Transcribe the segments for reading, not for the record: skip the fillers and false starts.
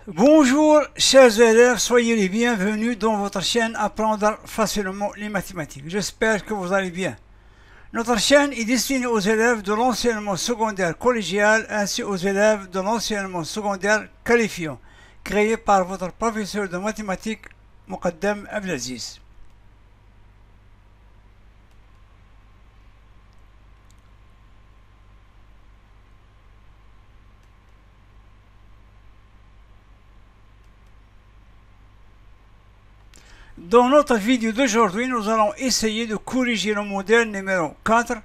Bonjour chers élèves, soyez les bienvenus dans votre chaîne Apprendre facilement les mathématiques. J'espère que vous allez bien. Notre chaîne est destinée aux élèves de l'enseignement secondaire collégial ainsi aux élèves de l'enseignement secondaire qualifiant, créée par votre professeur de mathématiques Muqaddam Abdelaziz. Dans notre vidéo d'aujourd'hui, nous allons essayer de corriger le modèle numéro 4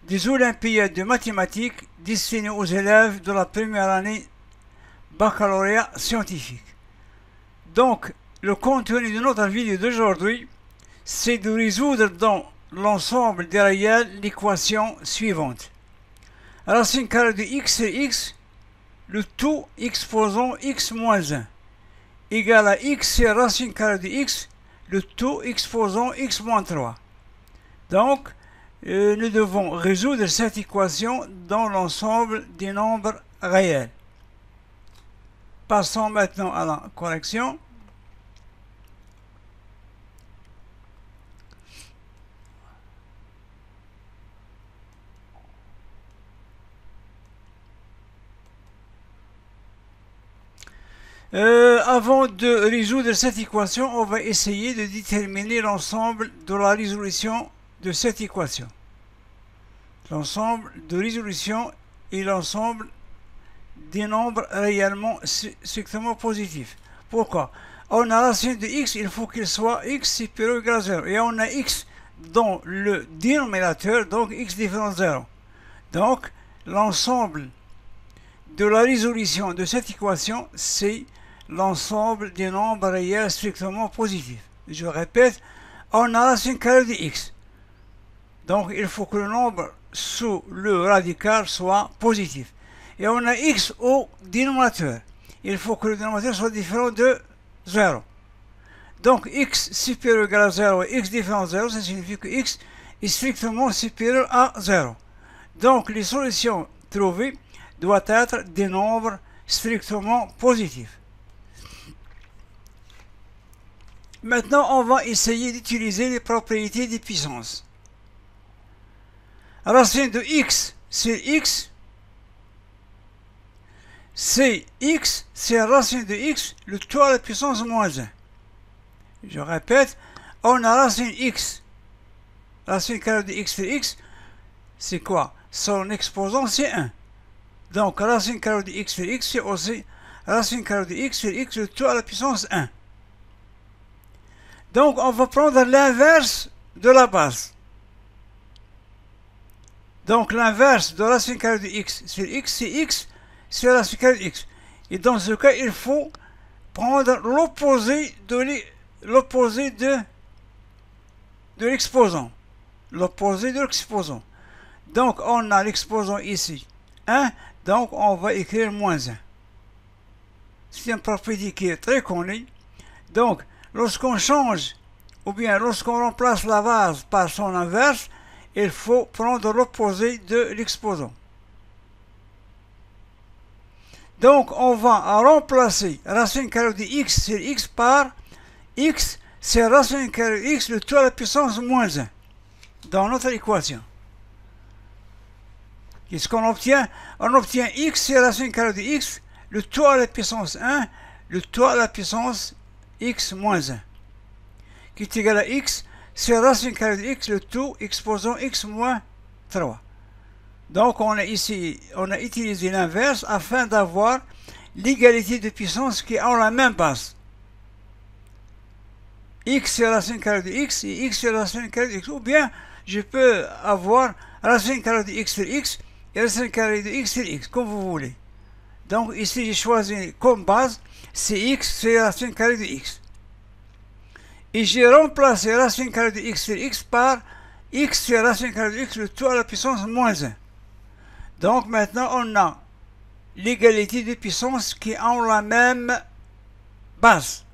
des Olympiades de mathématiques destinées aux élèves de la première année baccalauréat scientifique. Donc, le contenu de notre vidéo d'aujourd'hui, c'est de résoudre dans l'ensemble des réels l'équation suivante. Racine carrée de x c'est x, le tout exposant x moins 1, égale à x c'est racine carrée de x, le tout exposant x moins 3. Donc, nous devons résoudre cette équation dans l'ensemble des nombres réels. Passons maintenant à la correction. Avant de résoudre cette équation, on va essayer de déterminer l'ensemble de la résolution de cette équation. L'ensemble de résolution est l'ensemble des nombres réellement strictement positifs. Pourquoi? On a racine de x, il faut qu'il soit x supérieur ou égal à 0. Et on a x dans le dénominateur, donc x différent de 0. Donc, l'ensemble de la résolution de cette équation, c'est l'ensemble des nombres réels strictement positifs. Je répète, on a racine carrée de x. Donc, il faut que le nombre sous le radical soit positif. Et on a x au dénominateur. Il faut que le dénominateur soit différent de 0. Donc, x supérieur ou égal à 0 et x différent de 0, ça signifie que x est strictement supérieur à 0. Donc, les solutions trouvées doivent être des nombres strictement positifs. Maintenant, on va essayer d'utiliser les propriétés des puissances. Racine de x, c'est x. C'est x, c'est racine de x, le tout à la puissance moins 1. Je répète, on a racine x. Racine carrée de x c'est x. C'est quoi? Son exposant, c'est 1. Donc, racine carrée de x c'est x, c'est aussi racine carrée de x c'est x, le tout à la puissance 1. Donc, on va prendre l'inverse de la base. Donc, l'inverse de racine carrée de x, c'est x, c'est racine carrée de x. Et dans ce cas, il faut prendre l'opposé de l'exposant. L'opposé de l'exposant. Donc, on a l'exposant ici 1, donc on va écrire moins 1. C'est une propriété qui est très connue. Donc, lorsqu'on change, ou bien lorsqu'on remplace la base par son inverse, il faut prendre l'opposé de l'exposant. Donc, on va remplacer racine carrée de x, c'est x par x, c'est racine carrée de x, le tout à la puissance moins 1, dans notre équation. Qu'est-ce qu'on obtient? On obtient x, c'est racine carrée de x, le tout à la puissance 1, le tout à la puissance x moins 1, qui est égal à x, c'est racine carrée de x, le tout exposant x moins 3. Donc, on a utilisé l'inverse afin d'avoir l'égalité de puissance qui ont la même base. X c'est racine carrée de x et x c'est racine carrée de x. Ou bien, je peux avoir racine carrée de x sur x et racine carrée de x sur x, comme vous voulez. Donc, ici, j'ai choisi comme base, c'est x, c'est racine carrée de x. Et j'ai remplacé racine carrée de x sur x par x, c'est racine carrée de x, le tout à la puissance moins 1. Donc, maintenant, on a l'égalité de puissance qui ont la même base.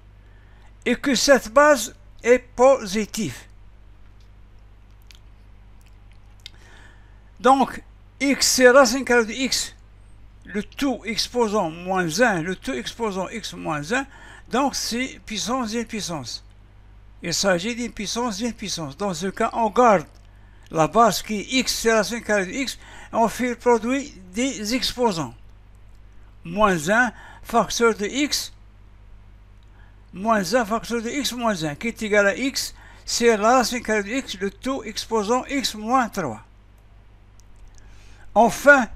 Et que cette base est positive. Donc, x c'est racine carrée de x le tout exposant moins 1, le tout exposant x moins 1, donc c'est puissance d'une puissance. Il s'agit d'une puissance d'une puissance. Dans ce cas, on garde la base qui est x, c'est la racine carrée de x, et on fait le produit des exposants. Moins 1 facteur de x, moins 1 facteur de x moins 1, qui est égal à x, c'est la racine carrée de x, le tout exposant x moins 3. Enfin,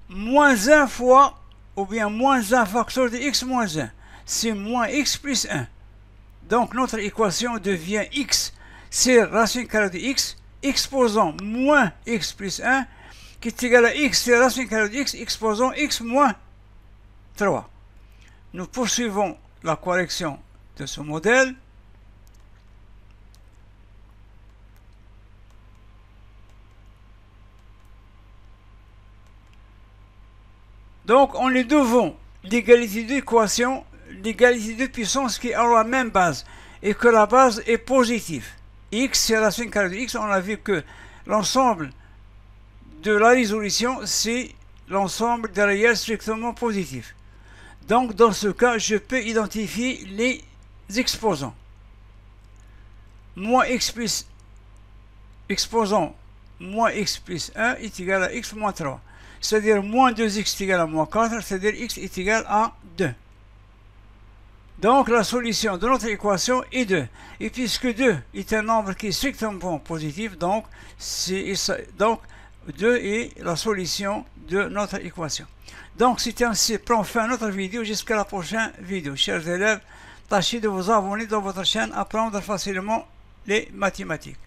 moins 1 fois, ou bien moins 1 facteur de x moins 1, c'est moins x plus 1. Donc notre équation devient x, c'est racine carrée de x, exposant moins x plus 1, qui est égal à x, c'est racine carrée de x, exposant x moins 3. Nous poursuivons la correction de ce modèle. Donc, on est devant l'égalité d'équation, l'égalité de puissance qui a la même base et que la base est positive. X, c'est la racine carrée de x. On a vu que l'ensemble de la résolution, c'est l'ensemble des réels strictement positifs. Donc, dans ce cas, je peux identifier les exposants. Moins x plus exposant moins x plus 1 est égal à x moins 3. C'est-à-dire moins 2x est égal à moins 4, c'est-à-dire x est égal à 2. Donc la solution de notre équation est 2. Et puisque 2 est un nombre qui est strictement positif, donc 2 est la solution de notre équation. Donc c'est ainsi prend fin notre vidéo. Jusqu'à la prochaine vidéo. Chers élèves, tâchez de vous abonner dans votre chaîne Apprendre facilement les mathématiques.